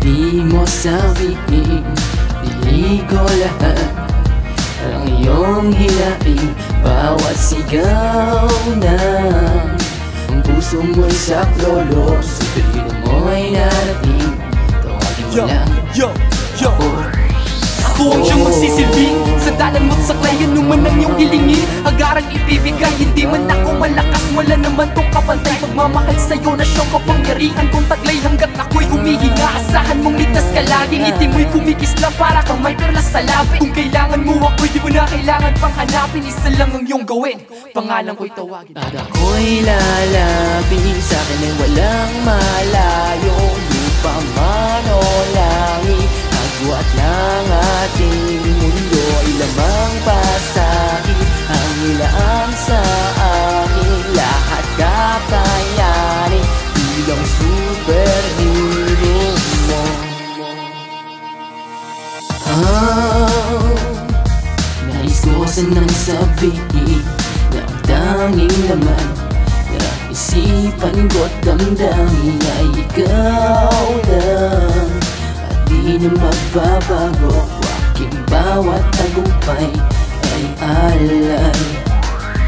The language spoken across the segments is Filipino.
Di mo sabihin, pili ko lahat ang iyong hilaing. Bawat sigaw na ang puso mo'y saklolo, sa peligro mo'y narating. Tawagin mo lang ako ang siyang magsisilbing sandalan mo't saklayan naman ang iyong hilingin. Agarang ibibigay, hindi man ako malakas, wala naman tong kapantay. Pagmamahal sa'yo na siyang kapangyarihan kong taglay hanggat ako'y humihinga. Asahan mong ligtas ka lagi, ngiti mo'y kumikislam para kang may perlas sa labi. Kung kailangan mo ako'y di mo na kailangan pang hanapin, isa lang ang iyong gawin, pangalan ko'y tawagin. At ako'y lalapit sa akin ay walang malayo, lupa man o langit. Agwat lang ating mundo ay lamang pasahit. Ang ilaan sa akin, lahat kakayanin bilang superhero mo. Nais ko sanang sabihin na ang tanging laman na isipan ko't damdamin ay ikaw lang. Di na magbabago, aking bawat tagumpay ay alay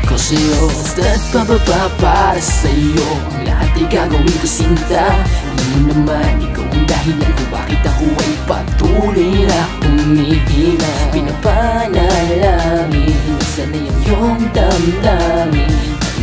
ko sa'yo. Basta't pababa para sa'yo, ang lahat ay gagawin ko sinta. Alam mo naman, ikaw ang dahilan kung bakit ako ay patuloy na humihina. Pinapanalangin, nasanay ang iyong damdamin.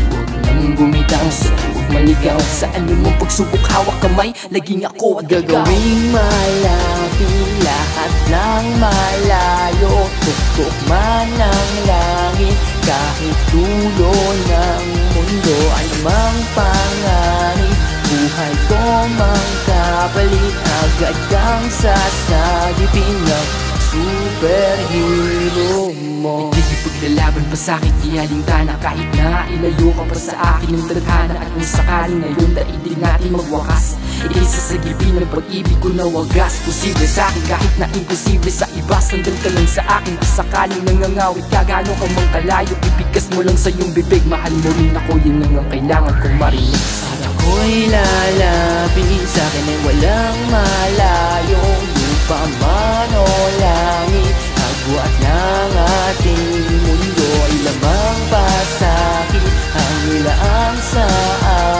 Huwag nang bumitaw sa maligaw sa anumang pagsubok, hawak kamay, laging ako at gagawing malapit lahat ng malayo. Tuktok man ang langit, kahit dulo ng mundo, anumang panganib, buhay ko mang kapalit, agad kang sasagipin ng superhero mo. Ipaglalaban pa sa'kin, ihalintana kahit na ilayo ka pa sa akin ng tadhana. At kung sakaling ngayon daigdig natin magwakas, isasagipin ng pag-ibig ko na wagas. Posible sa'kin kahit na imposible sa iba, sandal ka lang sa akin. Kung sakaling nangangawit ka, gaano ka mang kalayo, ibigas mo lang sa iyong bibig. Mahal mo rin ako, yun lang ang kailangan kong marinig. At ako'y lalapit, sa'kin ay walang malayo, lupa man o langit. Agwat ng ating mundo ay lamang pasakit. Ang ilaan sa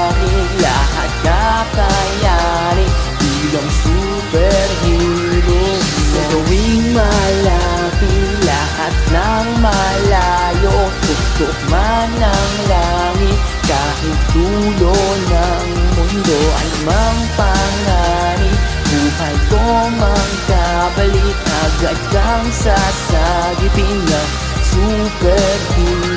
akin, lahat kakayanin bilang superhero mo. Gawing malapit lahat ng malayo, tuktok man ang langit, kahit dulo ng mundo ay mang panganib, buhay ko mang kapalit, agad kang sasagipin ng superhero.